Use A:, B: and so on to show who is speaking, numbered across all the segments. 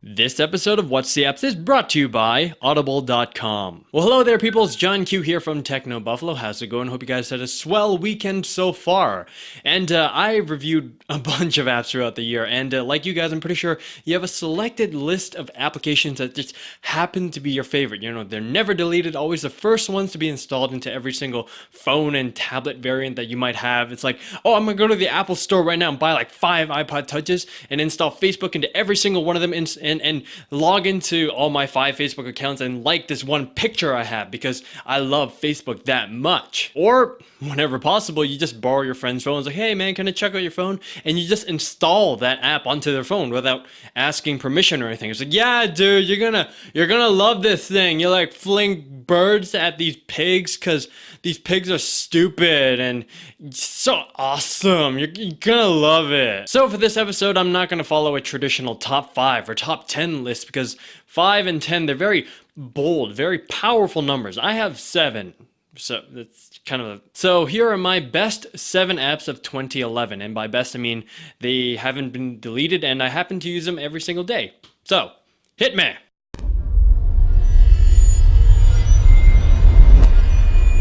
A: This episode of What's the Apps is brought to you by Audible.com. Well, hello there, people. It's John Q here from Techno Buffalo. How's it going? Hope you guys had a swell weekend so far. And I reviewed a bunch of apps throughout the year. And like you guys, I'm pretty sure you have a selected list of applications that just happen to be your favorite. You know, they're never deleted, always the first ones to be installed into every single phone and tablet variant that you might have. It's like, oh, I'm going to go to the Apple store right now and buy like 5 iPod Touches and install Facebook into every single one of them and log into all my 5 Facebook accounts and like this one picture I have because I love Facebook that much. Or whenever possible, you just borrow your friend's phone. It's like, hey man, can I check out your phone? And you just install that app onto their phone without asking permission or anything. It's like, yeah, dude, you're gonna love this thing. You like fling birds at these pigs because these pigs are stupid and so awesome. You're gonna love it. So for this episode, I'm not gonna follow a traditional top 5 or top 10 list because 5 and 10, they're very bold, very powerful numbers. I have 7. So that's kind of so here are my best 7 apps of 2011. And by best, I mean they haven't been deleted and I happen to use them every single day. So hit me.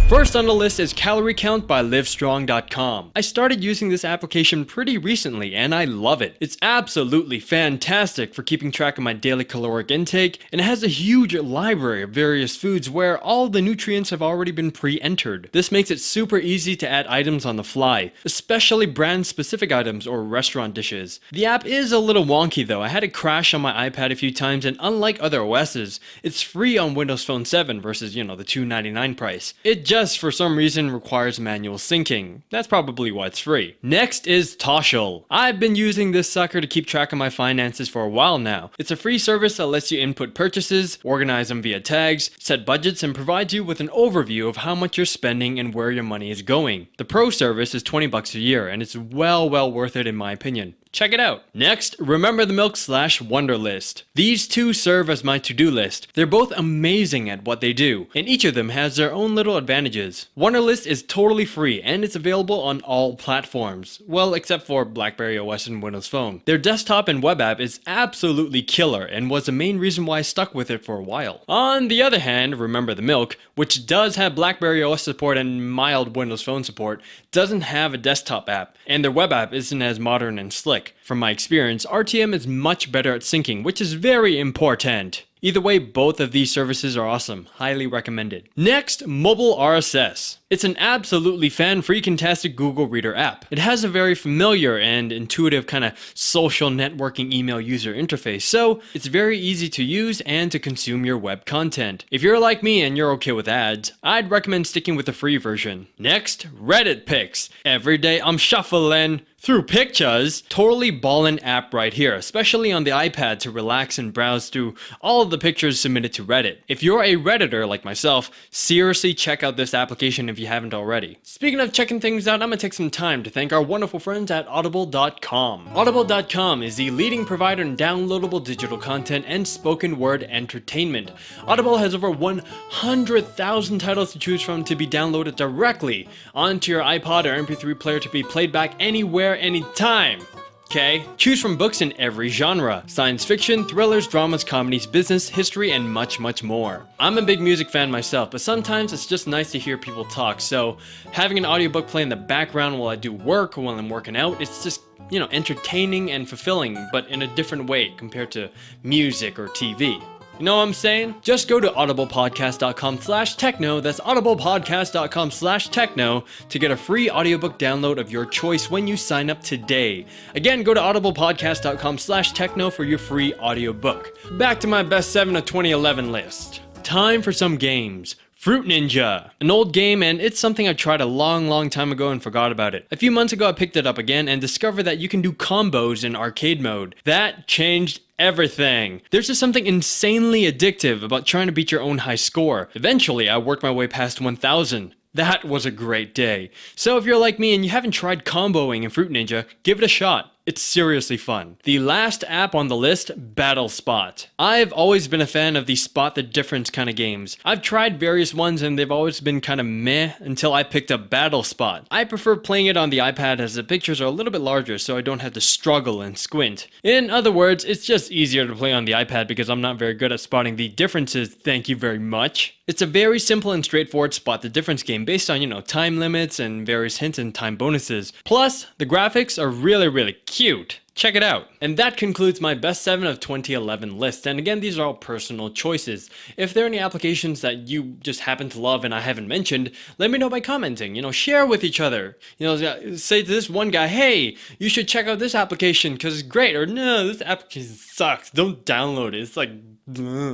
A: First on the list is Calorie Count by Livestrong.com. I started using this application pretty recently and I love it. It's absolutely fantastic for keeping track of my daily caloric intake, and it has a huge library of various foods where all the nutrients have already been pre-entered. This makes it super easy to add items on the fly, especially brand specific items or restaurant dishes. The app is a little wonky though. I had it crash on my iPad a few times, and unlike other OSs, it's free on Windows Phone 7 versus, the $2.99 price. It just for some reason requires manual syncing. That's probably why it's free. Next is Toshal. I've been using this sucker to keep track of my finances for a while now. It's a free service that lets you input purchases, organize them via tags, set budgets, and provides you with an overview of how much you're spending and where your money is going. The pro service is $20 a year, and it's well worth it in my opinion. Check it out. Next, Remember the Milk / Wunderlist. These two serve as my to-do list. They're both amazing at what they do, and each of them has their own little advantages. Wunderlist is totally free, and it's available on all platforms. Well, except for BlackBerry OS and Windows Phone. Their desktop and web app is absolutely killer, and was the main reason why I stuck with it for a while. On the other hand, Remember the Milk, which does have BlackBerry OS support and mild Windows Phone support, doesn't have a desktop app, and their web app isn't as modern and slick. From my experience, RTM is much better at syncing, which is very important. Either way, both of these services are awesome. Highly recommended. Next, Mobile RSS. It's an absolutely fan-freaking-tastic Google Reader app. It has a very familiar and intuitive kind of social networking email user interface, so it's very easy to use and to consume your web content. If you're like me and you're okay with ads, I'd recommend sticking with the free version. Next, Reddit Pics. Every day I'm shuffling through pictures. Totally ballin' app right here, especially on the iPad to relax and browse through all of the pictures submitted to Reddit. If you're a Redditor like myself, seriously check out this application if you haven't already. Speaking of checking things out, I'm gonna take some time to thank our wonderful friends at Audible.com. Audible.com is the leading provider in downloadable digital content and spoken word entertainment. Audible has over 100,000 titles to choose from to be downloaded directly onto your iPod or MP3 player to be played back anywhere, anytime. Okay? Choose from books in every genre. Science fiction, thrillers, dramas, comedies, business, history, and much more. I'm a big music fan myself, but sometimes it's just nice to hear people talk, so having an audiobook play in the background while I do work or while I'm working out, it's just, entertaining and fulfilling, but in a different way compared to music or TV. You know what I'm saying? Just go to audiblepodcast.com/techno, that's audiblepodcast.com/techno, to get a free audiobook download of your choice when you sign up today. Again, go to audiblepodcast.com/techno for your free audiobook. Back to my best 7 of 2011 list. Time for some games. Fruit Ninja, an old game, and it's something I tried a long time ago and forgot about it. A few months ago I picked it up again and discovered that you can do combos in arcade mode. That changed everything. There's just something insanely addictive about trying to beat your own high score. Eventually I worked my way past 1000. That was a great day. So if you're like me and you haven't tried comboing in Fruit Ninja, give it a shot. It's seriously fun. The last app on the list, BattleSpot. I've always been a fan of the spot the difference kind of games. I've tried various ones and they've always been kind of meh until I picked up BattleSpot. I prefer playing it on the iPad as the pictures are a little bit larger so I don't have to struggle and squint. In other words, it's just easier to play on the iPad because I'm not very good at spotting the differences, thank you very much. It's a very simple and straightforward spot the difference game based on, time limits and various hints and time bonuses. Plus, the graphics are really cute. Check it out. And that concludes my best 7 of 2011 list. And again, these are all personal choices. If there are any applications that you just happen to love and I haven't mentioned, let me know by commenting. Share with each other. Say to this one guy, hey, you should check out this application because it's great. Or no, this application sucks. Don't download it. It's like...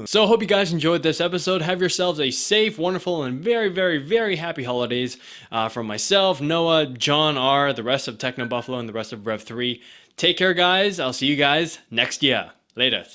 A: So I hope you guys enjoyed this episode. Have yourselves a safe, wonderful, and very happy holidays from myself, Noah, John R., the rest of Techno Buffalo, and the rest of Rev3. Take care, guys. I'll see you guys next year. Later.